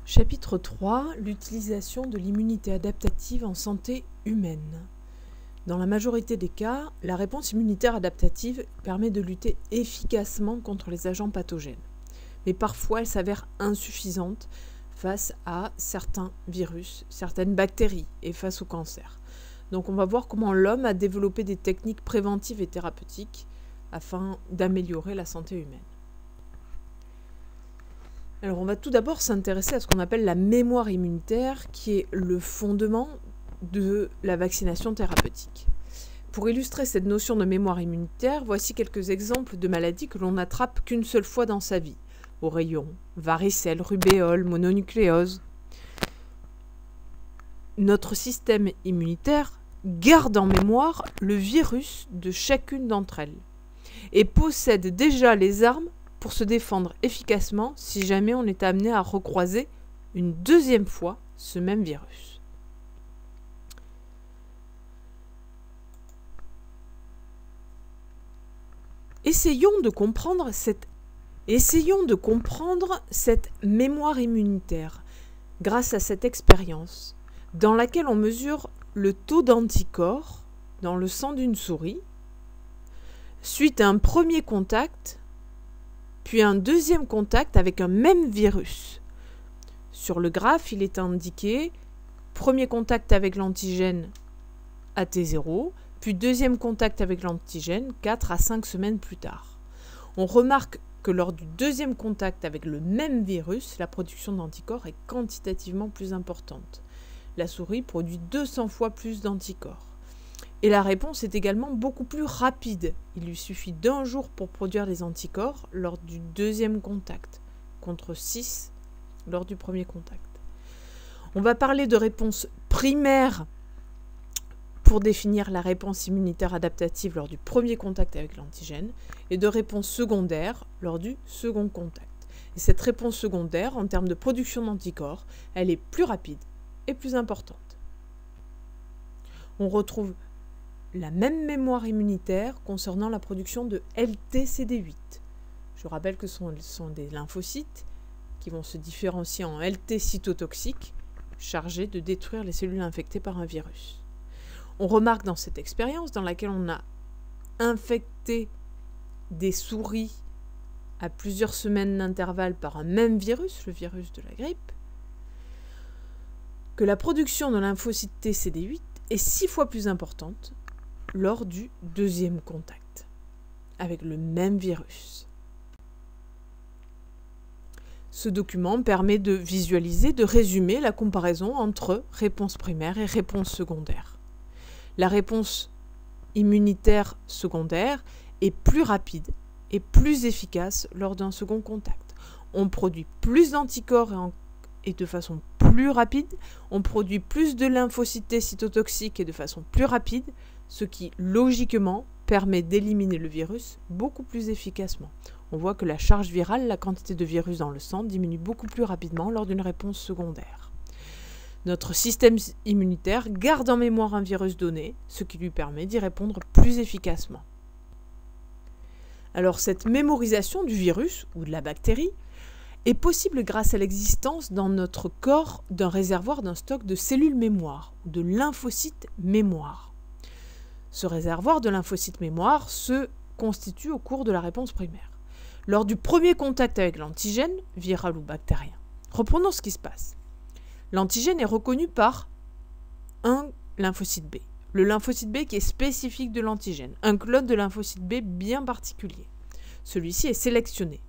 Chapitre 3. L'utilisation de l'immunité adaptative en santé humaine. Dans la majorité des cas, la réponse immunitaire adaptative permet de lutter efficacement contre les agents pathogènes. Mais parfois, elle s'avère insuffisante face à certains virus, certaines bactéries et face au cancer. Donc on va voir comment l'homme a développé des techniques préventives et thérapeutiques afin d'améliorer la santé humaine. Alors on va tout d'abord s'intéresser à ce qu'on appelle la mémoire immunitaire, qui est le fondement de la vaccination thérapeutique. Pour illustrer cette notion de mémoire immunitaire, voici quelques exemples de maladies que l'on n'attrape qu'une seule fois dans sa vie. Oreillons, varicelle, rubéole, mononucléose. Notre système immunitaire garde en mémoire le virus de chacune d'entre elles et possède déjà les armes pour se défendre efficacement si jamais on est amené à recroiser une deuxième fois ce même virus. Essayons de comprendre cette mémoire immunitaire grâce à cette expérience dans laquelle on mesure le taux d'anticorps dans le sang d'une souris suite à un premier contact puis un deuxième contact avec un même virus. Sur le graphe, il est indiqué premier contact avec l'antigène à T0, puis deuxième contact avec l'antigène 4 à 5 semaines plus tard. On remarque que lors du deuxième contact avec le même virus, la production d'anticorps est quantitativement plus importante. La souris produit 200 fois plus d'anticorps. Et la réponse est également beaucoup plus rapide. Il lui suffit d'1 jour pour produire des anticorps lors du deuxième contact, contre 6 lors du premier contact. On va parler de réponse primaire pour définir la réponse immunitaire adaptative lors du premier contact avec l'antigène et de réponse secondaire lors du second contact. Et cette réponse secondaire, en termes de production d'anticorps, elle est plus rapide et plus importante. On retrouve la même mémoire immunitaire concernant la production de LT-CD8. Je rappelle que ce sont des lymphocytes qui vont se différencier en LT cytotoxiques chargés de détruire les cellules infectées par un virus. On remarque dans cette expérience dans laquelle on a infecté des souris à plusieurs semaines d'intervalle par un même virus, le virus de la grippe, que la production de lymphocytes TCD8 est 6 fois plus importante lors du deuxième contact avec le même virus. Ce document permet de visualiser, de résumer la comparaison entre réponse primaire et réponse secondaire. La réponse immunitaire secondaire est plus rapide et plus efficace lors d'un second contact. On produit plus d'anticorps et de façon plus rapide, on produit plus de lymphocytes cytotoxiques et de façon plus rapide, ce qui, logiquement, permet d'éliminer le virus beaucoup plus efficacement. On voit que la charge virale, la quantité de virus dans le sang, diminue beaucoup plus rapidement lors d'une réponse secondaire. Notre système immunitaire garde en mémoire un virus donné, ce qui lui permet d'y répondre plus efficacement. Alors, cette mémorisation du virus ou de la bactérie est possible grâce à l'existence dans notre corps d'un réservoir d'un stock de cellules mémoire, ou de lymphocytes mémoire. Ce réservoir de lymphocytes mémoire se constitue au cours de la réponse primaire, lors du premier contact avec l'antigène, viral ou bactérien. Reprenons ce qui se passe. L'antigène est reconnu par un lymphocyte B. Le lymphocyte B qui est spécifique de l'antigène, un clone de lymphocyte B bien particulier. Celui-ci est sélectionné.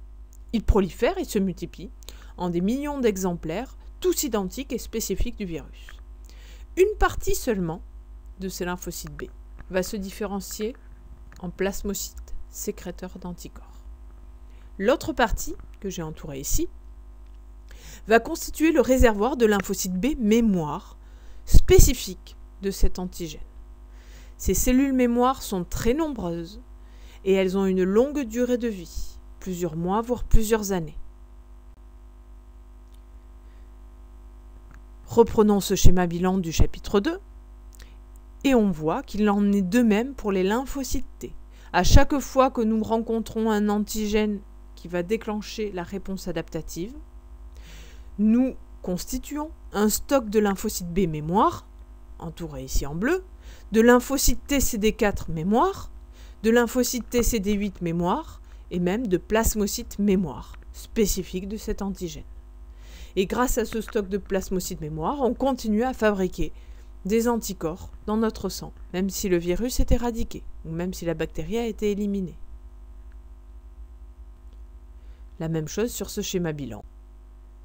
Il prolifère et se multiplie en des millions d'exemplaires, tous identiques et spécifiques du virus. Une partie seulement de ces lymphocytes B va se différencier en plasmocytes, sécréteurs d'anticorps. L'autre partie, que j'ai entourée ici, va constituer le réservoir de lymphocytes B mémoire, spécifique de cet antigène. Ces cellules mémoire sont très nombreuses et elles ont une longue durée de vie, plusieurs mois voire plusieurs années. Reprenons ce schéma bilan du chapitre 2 et on voit qu'il en est de même pour les lymphocytes T. À chaque fois que nous rencontrons un antigène qui va déclencher la réponse adaptative, nous constituons un stock de lymphocytes B mémoire, entouré ici en bleu, de lymphocytes TCD4 mémoire, de lymphocytes TCD8 mémoire, et même de plasmocytes mémoire, spécifiques de cet antigène. Et grâce à ce stock de plasmocytes mémoire, on continue à fabriquer des anticorps dans notre sang, même si le virus est éradiqué, ou même si la bactérie a été éliminée. La même chose sur ce schéma bilan.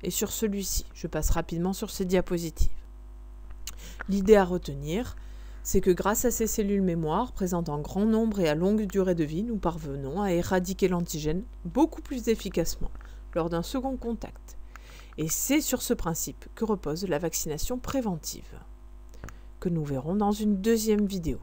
Et sur celui-ci, je passe rapidement sur ces diapositives. L'idée à retenir, c'est que grâce à ces cellules mémoire, présentes en grand nombre et à longue durée de vie, nous parvenons à éradiquer l'antigène beaucoup plus efficacement lors d'un second contact. Et c'est sur ce principe que repose la vaccination préventive, que nous verrons dans une deuxième vidéo.